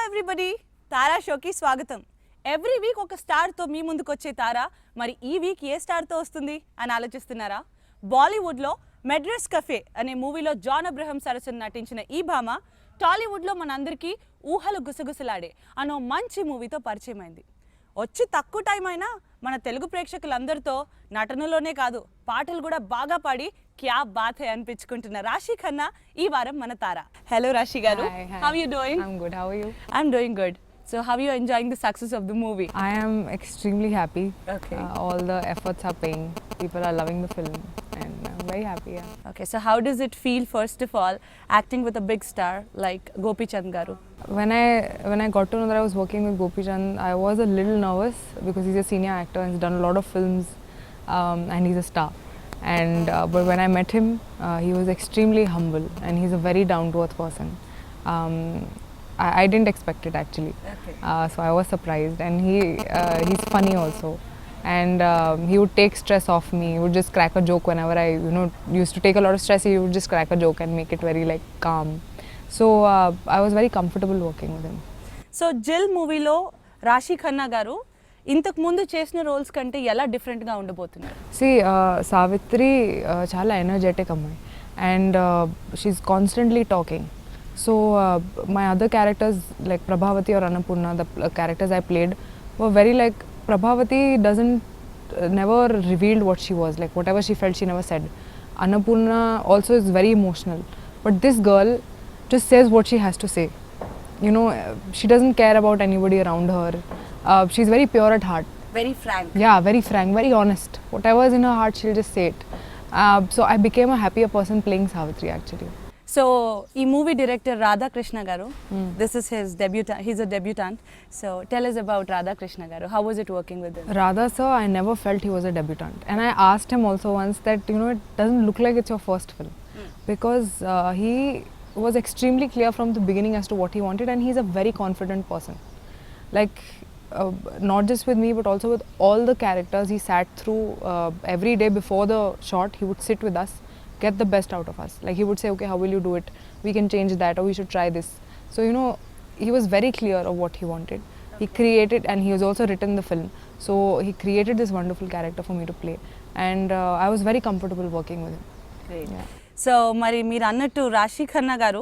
everybody, Taara show ki swagatam. Every week oka star to mee munduku vache Taara, mari ee week ye star to vastundi ani alochistunnara. Bollywood lo Madras Cafe ane movie lo John Abraham Sarasan natinchina ee bhama Tollywood lo manandariki ఊహలు గుసగుసలాడే అనో మంచి మూవీతో పరిచయం అయింది. వచ్చి తక్కువ time అయినా మన తెలుగు ప్రేక్షకులందరితో నటనలోనే కాదు పాటలు కూడా బాగా పాడి క్యా బాత్ హై అనిపించుకుంటున్న రాశి ఖన్నా ఈ వారం మన తార. Hello Rashi garu, how are you doing? I'm good. How are you? I'm doing good. So how are you enjoying the success of the movie? I am extremely happy. Okay. All the efforts are paying. People are loving the film, and I'm very happy. Yeah. Okay, so how does it feel first of all acting with a big star like Gopi Chand garu? When I got to know that I was working with Gopi Chand, I was a little nervous because he's a senior actor and he's done a lot of films, and he's a star. And but when I met him, he was extremely humble and he's a very down-to-earth person. I didn't expect it actually. Okay. So I was surprised, and he's funny also. And he would take stress off me. He would just crack a joke whenever I used to take a lot of stress. He would just crack a joke and make it very like calm. So I was very comfortable working with him. So Jill movie lo Rashi Khanna garu ఇంతకు ముందు చేసిన roles కంటే ఎలా డిఫరెంట్గా ఉండబోతున్నారు? See, Savitri చాలా energetic అమ్మాయి, and she's constantly talking. So my other characters like Prabhavati or Annapurna, the characters I played were very like Prabhavati never revealed what she was, like whatever she felt she never said. Annapurna also is very emotional, but this girl just says what she has to say. She doesn't care about anybody around her. She's very pure at heart. Very frank. Yeah, very frank, very honest. Whatever is in her heart, she'll just say it. So I became a happier person playing Savitri actually. So ఈ movie director Radha Krishna garu, this is his debutant, he's a debutant. So tell us about Radha Krishna garu. How was it working with him? Radha sir, I never felt he was a debutant, and I asked him also once that it doesn't look like it's your first film, because he was extremely clear from the beginning as to what he wanted, and he's a very confident person. Like not just with me but also with all the characters he sat through. Every day before the shot he would sit with us, get the best out of us. Like he would say, okay, how will you do it? We can change that, or we should try this. So he was very clear of what he wanted. He created, and he has also written the film. So he created this wonderful character for me to play, and I was very comfortable working with him. Great. Yeah. So మరి మీరు అన్నట్టు రాశి ఖన్నా గారు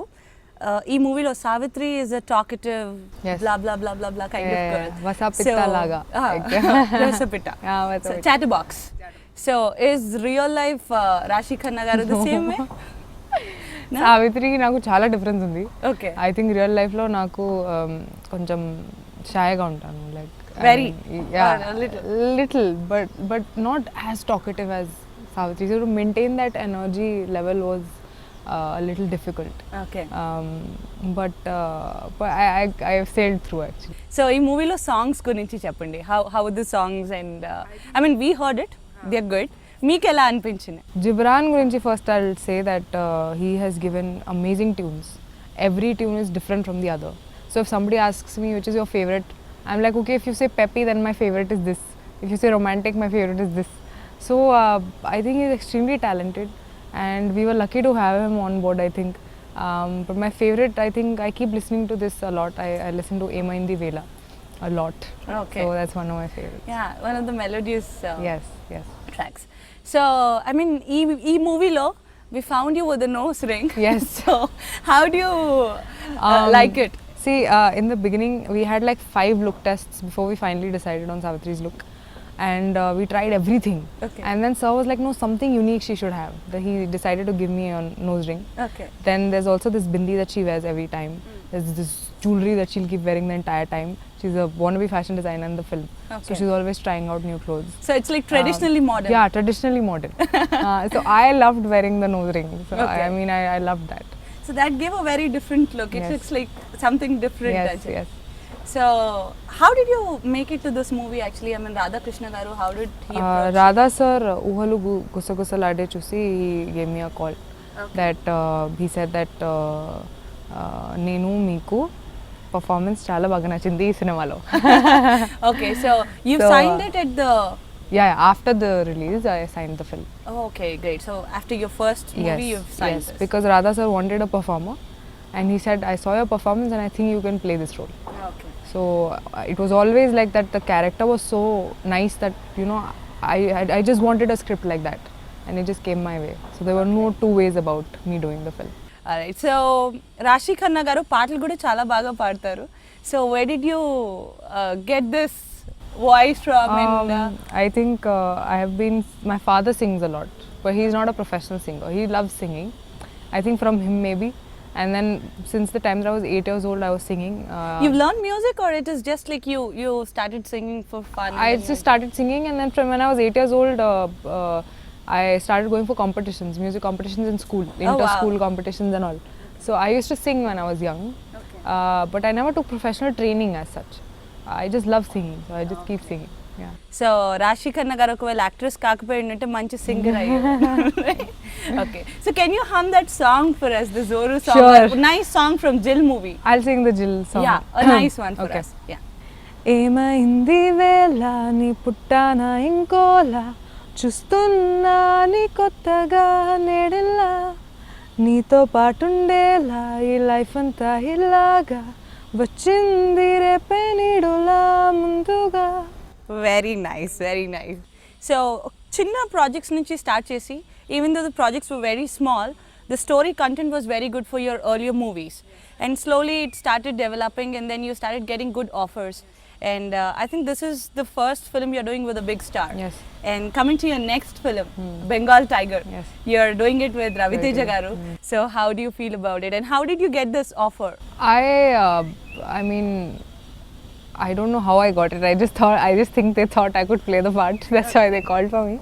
ఈ మూవీలో Savitri is a talkative blah blah blah blah blah kind of girl. వసపిట్ట లాగా. వసపిట్ట. Chat box. So is real life Raashi Khanna గారు the same way? సావిత్రికి నాకు చాలా డిఫరెన్స్ ఉంది. ఓకే. ఐ థింక్ రియల్ లైఫ్లో నాకు కొంచెం షాయ్గా ఉంటాను, like very little, but not as talkative as Savitri. So to maintain that energy level was a little difficult. Okay. But I have sailed through actually. So ఈ మూవీలో songs గురించి చెప్పండి. How the songs, and I mean we heard it, they're good. మీకు ఎలా అనిపించింది? Gibran గురించి first I'll say that he has given amazing tunes. Every tune is different from the other. So if somebody asks me which is your favorite, I'm like, okay, if you say peppy then my favorite is this. If you say romantic, my favorite is this. So I think he's extremely talented, and we were lucky to have him on board, I think. But my favorite, I think I keep listening to this a lot. I listen to Emaindi Vela a lot. Okay. So that's one of my favorites. Yeah, one of the melodious Yes. tracks. So I mean ఈ మూవీలో we found you with a nose ring. Yes. So how do you like it? See, in the beginning we had like 5 look tests before we finally decided on Savitri's look. And we tried everything. Okay. And then sir was like, no, something unique she should have. That he decided to give me a nose ring. Okay. Then there's also this bindi that she wears every time. There's this jewelry that she'll keep wearing the entire time. She's a wannabe fashion designer in the film. Okay. So she's always trying out new clothes. So it's like traditionally modern. Yeah, traditionally modern. So I loved wearing the nose ring. So Okay. I mean, I loved that. So that gave a very different look. It Yes. looks like something different. Yes. So how did you make it to this movie actually? I mean Radha Krishna garu, how did he approach? Radha sir, Uhalu Gusagusalade Chusi, he gave me a call. Okay. That he said that Nenu Meeku performance chala baga nachindi ee cinemalo. Okay, so you signed it at the after the release I signed the film. Oh, okay, great. So after your first movie you've signed this. Because Radha sir wanted a performer, and he said, I saw your performance and I think you can play this role. So it was always like that. The character was so nice that I just wanted a script like that, and it just came my way. So there were no two ways about me doing the film. Alright, so Rashi Khanna garu పాటలు కూడా చాలా బాగా పాడతారు. So where did you get this voice from? I think I have been. My father sings a lot, but he's not a professional singer. He loves singing. I think from him maybe. And then since the time that I was 8 years old, I was singing. You've learned music, or it is just like you started singing for fun? I just started singing, and then from when I was 8 years old, I started going for competitions, music competitions in school, inter-school competitions and all. So I used to sing when I was young, but I never took professional training as such. I just love singing, so I just keep singing. Yeah. So Rashi Khanna garu ఒకవేళ actress కాకపోయింటే మంచి singer అయ్యారు. Okay. So can you hum that song for us, the Zoru song? Sure. Nice song from Jill movie. I'll sing the Jill song. Yeah, a nice one for us. Yeah. ఏమైంది వేళ నీ పుట్టాన ఇంకోలా చూస్తున్నా నీ కొత్తగా నేడిల్లా నీతో పాటుండేలా ఈ లైఫ్ అంతా ఇలాగా వచ్చింది రేపే నీడులా ముందుగా. Very nice, very nice. So చిన్న ప్రాజెక్ట్స్ నుంచి స్టార్ట్ చేసి, even though the projects were very small, the story content was very good for your earlier movies, and slowly it started developing, and then you started getting good offers, and I think this is the first film you're doing with a big star. Yes. And coming to your next film, Bengal Tiger, Yes. you're doing it with Raviteja garu. So how do you feel about it, and how did you get this offer? I mean, I don't know how I got it. I just think they thought I could play the part. That's why they called for me.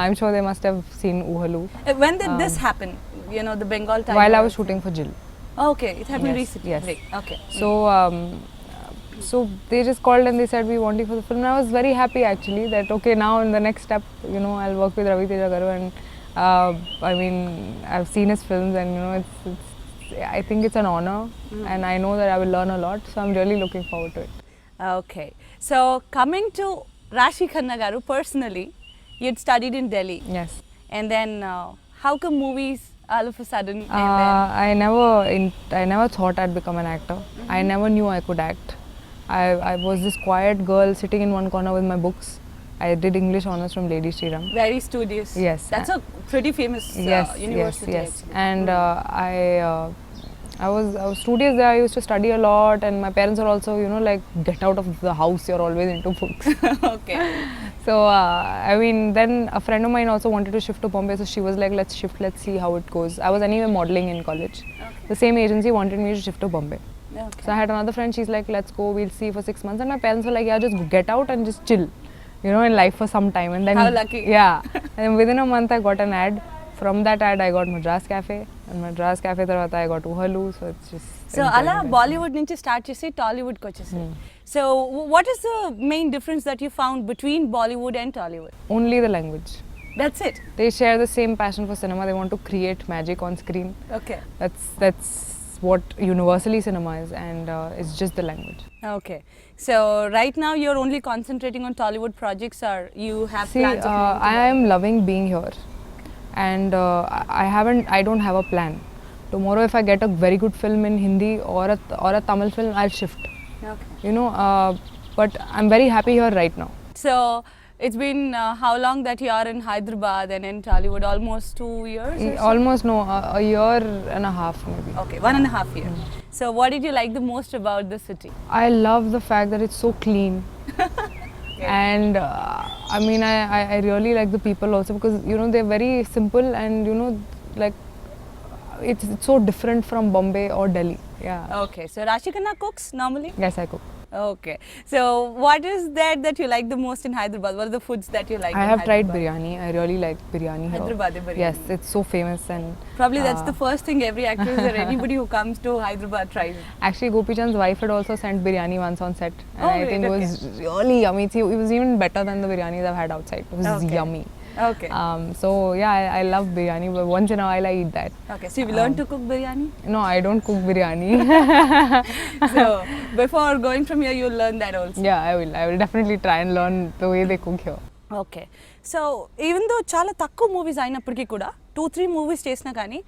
I'm sure they must have seen Uhalu. When did this happen? You know, the Bengal Tiger. While I was shooting for Jill. Okay, it happened Yes, recently. yes. Right. Okay. So they just called and they said we want you for the film. And I was very happy actually that okay, now in the next step, I'll work with Raviteja garu, and I mean I've seen his films, and it's I think it's an honor, and I know that I will learn a lot. So I'm really looking forward to it. Okay. So coming to Rashi Khanna garu, personally, you'd studied in Delhi. Yes. And then how come movies all of a sudden? And then I never thought I'd become an actor. I never knew I could act. I was this quiet girl sitting in one corner with my books. I did English honors from Lady Sriram. very studious. Yes. That's a pretty famous university. Yes. And I was studious there. I used to study a lot, and my parents are also, like, get out of the house. You're always into books. Okay. So I mean, then a friend of mine also wanted to shift to Bombay, so she was like, let's shift, let's see how it goes. I was anyway modeling in college. Okay. The same agency wanted me to shift to Bombay. Okay. So I had another friend, she's like, let's go, we'll see for 6 months. And my parents were like, yeah, just get out and just chill, in life for some time. And then How lucky. Yeah. And then within a month I got an ad. From that ad I got Madras Cafe, and Madras Cafe tarvata I got Uhalu. So it's just So ala Bollywood nunchi start chesi Tollywood ko chesi. So what is the main difference that you found between Bollywood and Tollywood? only the language. That's it. They share the same passion for cinema. They want to create magic on screen. Okay. That's what universally cinema is, and it's just the language. Okay. So right now you're only concentrating on Tollywood projects, or you have See, plans of moving to I am loving being here, and I don't have a plan. Tomorrow if I get a very good film in Hindi or a Tamil film, I'll shift. Okay. But I'm very happy here right now. So it's been how long that you are in Hyderabad and in Tollywood? Almost 2 years? Or so? Almost no, a year and a half maybe. Okay, 1.5 years. So what did you like the most about the city? I love the fact that it's so clean. And I mean, I really like the people also, because they're very simple, and like it's so different from Bombay or Delhi. Yeah. Okay, so Rashi Khanna cooks normally? Yes, I cook. Okay, so what is that you like the most in Hyderabad? What are the foods that you like? I in have tried Hyderabad? biryani. I really like biryani here. Hyderabadi biryani. Yes, it's so famous, and Probably that's the first thing every actress or anybody who comes to Hyderabad tries. actually Gopi Chand's wife had also sent biryani once on set, and Oh, I great, think it was really yummy. It was even better than the biryanis I've had outside. It was Okay. yummy. Okay. So yeah, I love biryani, but once in a while I eat that. Okay, so you've learned to cook biryani? No, I don't cook biryani. So before going from here, you'll learn that also. Yeah, I will definitely try and learn the way they cook here. Okay so even though చాలా తక్కువ movies అయినప్పటికీ కూడా 2-3 movies చేసినా కానీ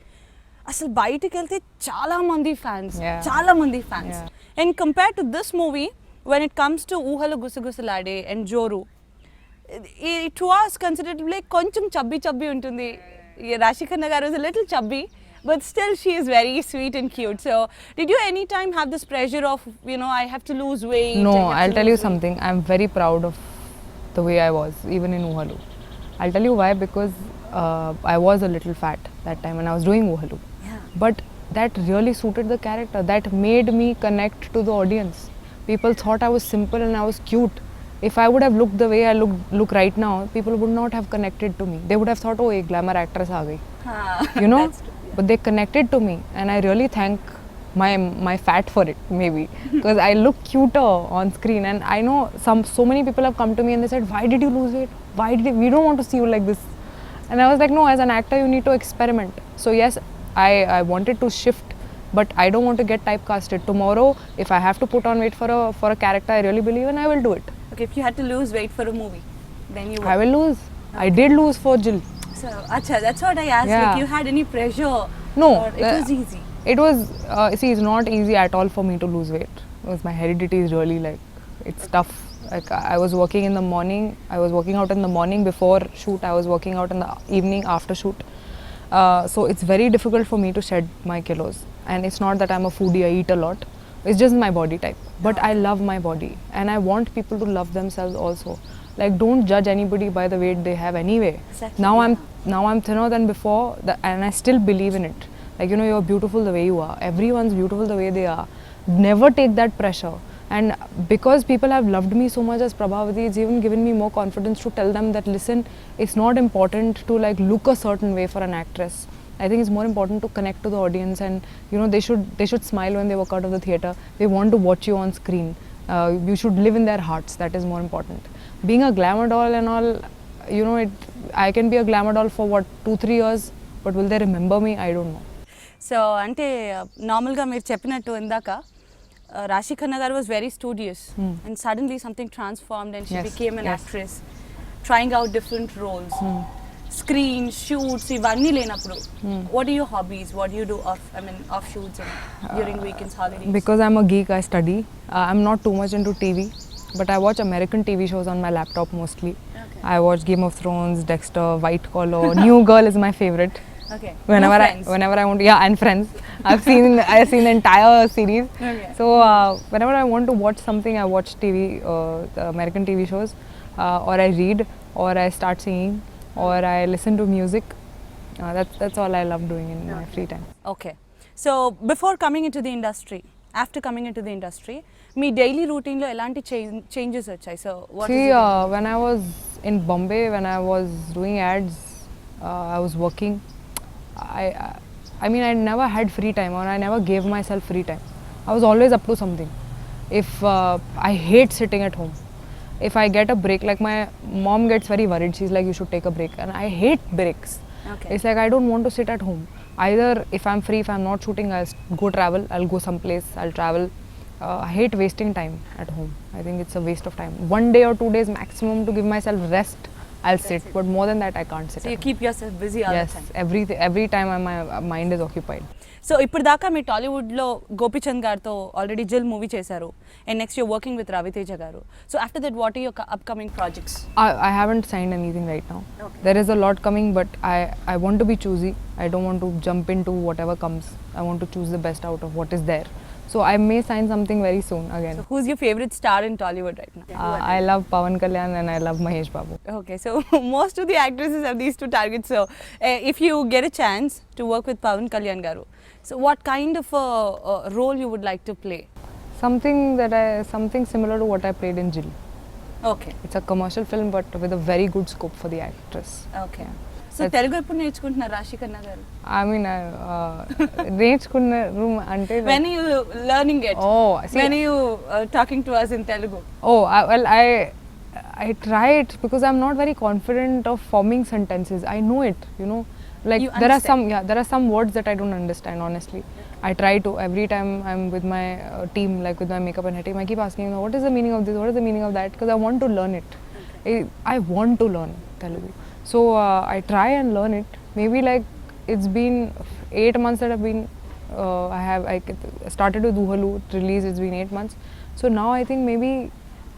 అసలు బయటికి వెళ్తే చాలా మంది ఫ్యాన్స్ Yeah. చాలా మంది fans Yeah. And compare to this movie when it comes to Uhalu Gusagusalade and Joru, it was considered like koncham chubby untundi. Rashi Khanna garu is a little chubby, but still she is very sweet and cute. So did you any time have this pressure of, you know, I have to lose weight? No, I'll tell you something. I'm very proud of the way I was, even in Uhalu. I'll tell you why, because I was a little fat that time when I was doing Uhalu. Yeah. But that really suited the character. That made me connect to the audience. People thought I was simple and I was cute. If I would have looked the way I look right now, people would not have connected to me. They would have thought, oh, a glamour actress aa gayi. You know? But they connected to me, and I really thank my fat for it, maybe, because I look cuter on screen. And I know so many people have come to me and they said, why did you lose weight? We don't want to see you like this. And I was like, no, as an actor you need to experiment. So yes, I wanted to shift, but I don't want to get typecasted. Tomorrow, if I have to put on weight for a character I really believe in, I will do it. Okay, if you had to lose weight for a movie, then you would. I will lose. I did lose for Jill. So, acha, that's what I asked. Yeah. Like, you had any pressure? No, Or it was easy. It was, see, it's not easy at all for me to lose weight. Because my heredity is really like, it's tough. Like, I was working in the morning, I was working out in the morning before shoot, I was working out in the evening after shoot. So it's very difficult for me to shed my kilos. And it's not that I'm a foodie, I eat a lot. It's just my body type. But I love my body. And I want people to love themselves also. Like, don't judge anybody by the weight they have anyway. Exactly. Now I'm thinner than before, and I still believe in it. Like, you know, you're beautiful the way you are. Everyone's beautiful the way they are. Never take that pressure. And because people have loved me so much as Prabhavati, it's even given me more confidence to tell them that, listen, it's not important to like look a certain way for an actress. I think it's more important to connect to the audience, and you know, they should smile when they walk out of the theatre. They want to watch you on screen. You should live in their hearts. That is more important. Being a glamour doll and all, you know, I can be a glamour doll for what, 2-3 years, but will they remember me? I don't know. So, ante normal ga meer cheppinattu indaka Rashi Khanna garu was very studious, and suddenly something transformed and she became an actress, trying out different roles. Screen, shoots, ivanni lenappudu. What are your hobbies? What do you do off shoots and during weekends, holidays? Because I'm a geek, I study. I'm not too much into TV, but I watch American TV shows on my laptop mostly. Okay. I watch Game of Thrones, Dexter, White Collar, New Girl is my favorite. Okay. Whenever I want to, yeah, and Friends. I've seen the entire series. Okay. So whenever I want to watch something, I watch TV, the American TV shows, or I read, or I start singing, or I listen to music. That's all I love doing in my free time. Okay. So before coming into the industry, after coming into the industry, me daily routine lo elanti changes వచ్చాయి? So what See, is it? when I was in Bombay, when I was doing ads, I was working. I mean, I never had free time, or I never gave myself free time. I was always up to something. If I hate sitting at home. If I get a break, like my mom gets very worried. She's like, you should take a break. And I hate breaks. Okay. It's like I don't want to sit at home. Either if I'm free, if I'm not shooting, I'll go travel. I'll go someplace. I'll travel. I hate wasting time at home. I think it's a waste of time. 1 day or 2 days maximum to give myself rest, I'll sit. But more than that, I can't sit. So you at keep yourself busy all home. Yes, the time. every time my mind is occupied. So ఇప్పుడు దాకా మీ టాలీవుడ్లో గోపిచంద్ గారితో already Jil movie చేశారు, and next you're working with Ravi Teja garu. So after that what are your upcoming projects? I haven't signed anything right now. Okay. There is a lot coming, but I want to be choosy. I don't want to jump into whatever comes. I want to choose the best out of what is there. So I may sign something very soon again. So who's your favorite star in Tollywood right now? I love Pawan Kalyan and I love Mahesh Babu. Okay, so most of the actresses have these two targets. So if you get a chance to work with Pawan Kalyan garu, so what kind of a role you would like to play? Something similar to what I played in Jill. Okay. It's a commercial film, but with a very good scope for the actress. Okay. So Telugu ఎప్పుడు నేర్చుకుంటున్నారు రాశి ఖన్నా గారు? I mean, నేర్చుకున్న room అంటే when you learning it? Oh, see, when you talking to us in Telugu? Oh, I try it because I'm not very confident of forming sentences. I know it, you know. Like You there are some words that I don't understand, honestly. I try to. Every time I'm with my team, like with my makeup and hair team, I keep asking them, what is the meaning of this? What is the meaning of that? Because I want to learn it. I want to learn Telugu. So I try and learn it. Maybe like it's been 8 months that I've been I started with Duhalu, it released, it's been 8 months. So now I think maybe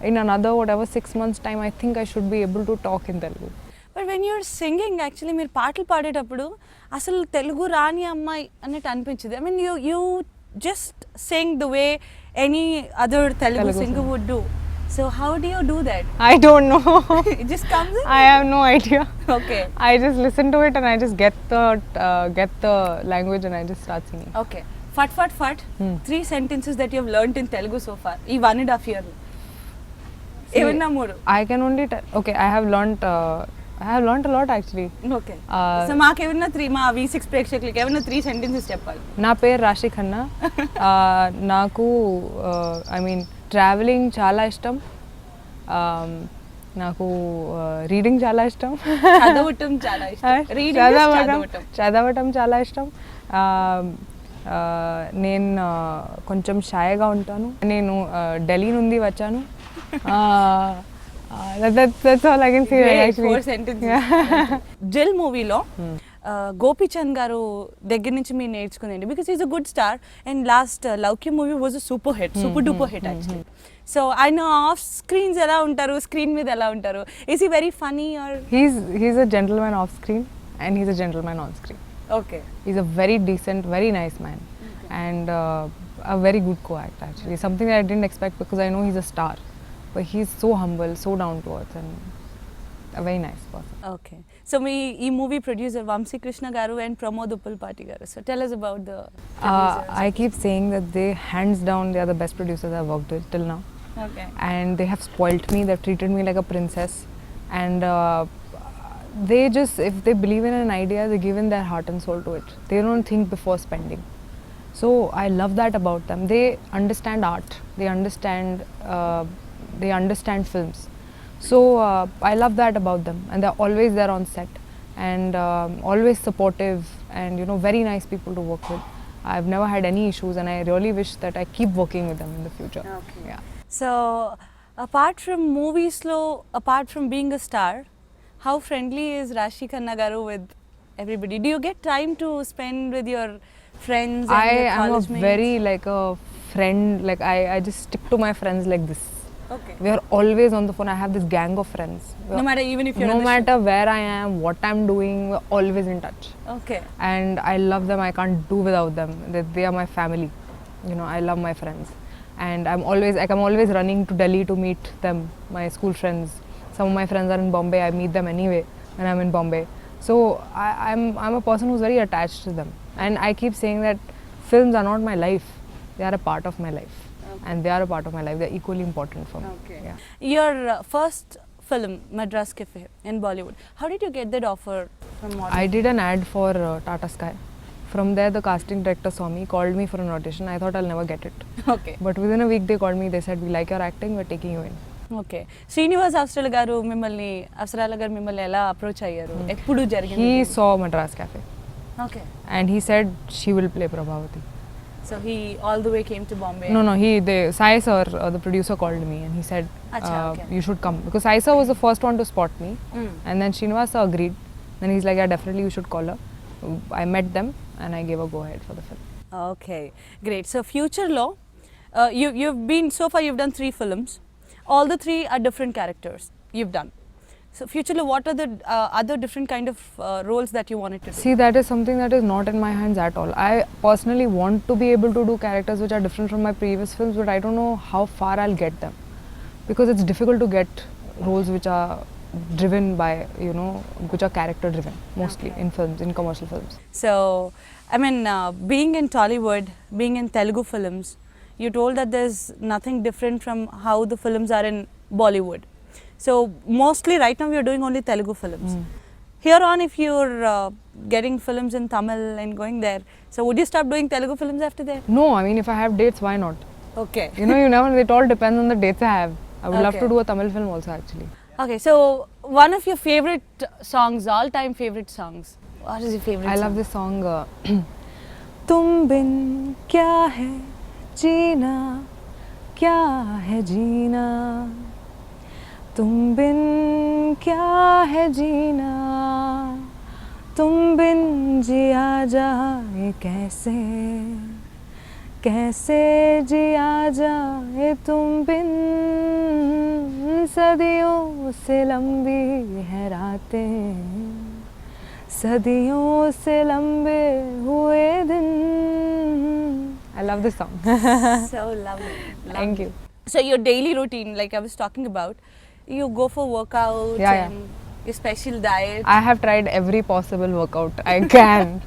in another 6 months time, I think I should be able to talk in Telugu. But when you're singing actually మీరు పాటలు పాడేటప్పుడు అసలు తెలుగు రాని అమ్మాయి అన్నట్టు అనిపించింది. I mean you just sing the way any other Telugu singer would do. So how do you do that? I don't know. It just comes in? I have no idea. Okay. I just listen to it and I just get the language and I just start singing. Okay. Fat. 3 sentences that you have learnt in Telugu so far. Ee 1.5 year. Evanna moodu. I can only okay, I have learnt a lot actually. Okay. So మాకు ఏమన్నా 3 మా V6 ప్రేక్షకులకి ఏమన్నా 3 sentences చెప్పాలి. నా పేరు రాశి ఖన్నా. నాకు ఐ మీన్ ట్రావెలింగ్ చాలా ఇష్టం. నాకు రీడింగ్ చాలా ఇష్టం. చదవటం చాలా ఇష్టం. చదవటం చాలా ఇష్టం. నేను కొంచెం షైగా ఉంటాను. నేను ఢిల్లీ నుండి వచ్చాను. That's all I can say. Actually. 4 sentences. జిల్ మూవీలో గోపీచంద్ గారు దగ్గర నుంచి మీరు నేర్చుకుందండి, because is a good star and last Loukya movie was a super duper hit actually. So ఆయన ఆఫ్ స్క్రీన్స్ ఎలా ఉంటారు, స్క్రీన్ మీద ఎలా ఉంటారు? Is he very funny or? He's a gentleman off screen and he's a gentleman on screen. Okay. He's a very decent, very nice man. Okay. And a very good co-act actually. Something that I didn't expect because I know he's a star. But he's so humble, so down to earth and a very nice person. Okay. So ఈ movie producer Vamsi Krishna గారు and Pramod Uppalapati గారు. So tell us about the producers. I keep saying that they hands down they are the best producers I've worked with till now. Okay. And they have spoilt me, they've treated me like a princess. And they just, if they believe in an idea, they give in their heart and soul to it. They don't think before spending. So I love that about them. They understand art. They understand films. So I love that about them, and they're always there on set and always supportive and very nice people to work with. I've never had any issues and I really wish that I keep working with them in the future. Okay. Yeah. So apart from movies lo, apart from being a star, how friendly is Rashi Khanna garu with everybody? Do you get time to spend with your friends and your college mates? I am very like a friend, like I just stick to my friends like this. Okay. We are always on the phone. I have this gang of friends. No matter even if you're no matter where I am, what I'm doing, we're always in touch. Okay. And I love them. I can't do without them. They are my family. I love my friends. And I'm always running to Delhi to meet them, my school friends. Some of my friends are in Bombay. I meet them anyway when I'm in Bombay. So I'm a person who's very attached to them. And I keep saying that films are not my life. They are a part of my life. Okay. And they are a part of my life. They're equally important for me. Okay. Yeah. Your first film, Madras Cafe in Bollywood. How did you get that offer from modeling? I did an ad for Tata Sky. From there, the casting director saw me, called me for an audition. I thought I'll never get it. Okay. But within a week, they called me. They said, "We like your acting. We're taking you in." Okay. Srinivas అవసరాల గారు మిమ్మల్ని ఎలా approach అయ్యారు? ఎప్పుడు జరిగింది? He saw Madras Cafe. Okay. And he said she will play Prabhavati. So he all the way came to Bombay? No, Sai sir, the producer, called me and he said, okay. You should come. Because Sai sir was the first one to spot me. And then Srinivas sir agreed. Then he's like, yeah, definitely you should call her. I met them and I gave a go ahead for the film. Okay, great. So future lo, so far you've done 3 films. All the 3 are different characters you've done. So future, what are the other different kind of roles that you wanted to do? See, that is something that is not in my hands at all. I personally want to be able to do characters which are different from my previous films, but I don't know how far I'll get them. Because it's difficult to get roles which are driven by, which are character driven, mostly in films, in commercial films. So, I mean, being in Tollywood, being in Telugu films, you told that there's nothing different from how the films are in Bollywood. So mostly right now you're doing only Telugu films. Here on, if you're getting films in Tamil and going there, so would you stop doing Telugu films after that? No, I mean if I have dates, why not? Okay. You never, it all depends on the dates I have. I would love to do a Tamil film also actually. Okay, so one of your favorite songs, all-time favorite songs. What is your favorite I song? love this song. Tum bin kya hai jeena, kya hai jeena. तुम बिन क्या है जीना, तुम बिन जिया जाए कैसे कैसे जिया जाए तुम बिन सदियों से लंबी है रातें सदियों से लंबे हुए दिन. I love this song. So lovely. Thank you. So your daily routine, like I was talking about, you go for workouts Yeah, and your special diet. I have tried every possible workout I can.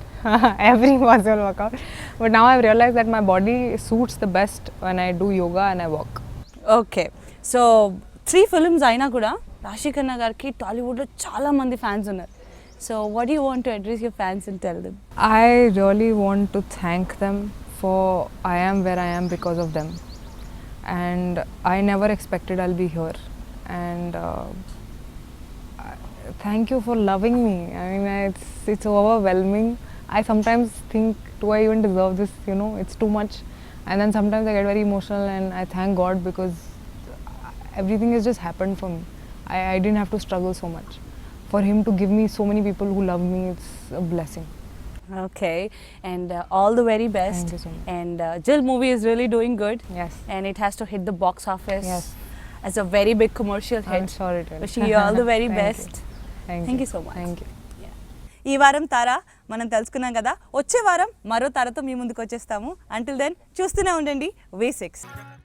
Every possible workout. But now I've realized that my body suits the best when I do yoga and I walk. Okay. So 3 films అయినా కూడా రాశి ఖన్నా గారికి టాలీవుడ్లో చాలా మంది fans ఉన్నారు. So what do you want to address your fans and tell them? I really want to thank them for I am where I am because of them. And I never expected I'll be here. And thank you for loving me. I mean, it's overwhelming. I sometimes think, do I even deserve this? You know, it's too much. And then sometimes I get very emotional and I thank God because everything has just happened for me. I didn't have to struggle so much. For him to give me so many people who love me, it's a blessing. Okay, and all the very best. Thank you so much. And Jill movie is really doing good. Yes. And it has to hit the box office. Yes. As a very big commercial hit. I'm sure it will. Wishing you all the very Thank best. you. Thank you so much. Thank you. ఈ వారం తారా మనం తెలుసుకున్నాం కదా, వచ్చే వారం మరో తారతో మీ ముందుకు వచ్చేస్తాము. అంటిల్ దెన్ చూస్తూనే ఉండండి V6.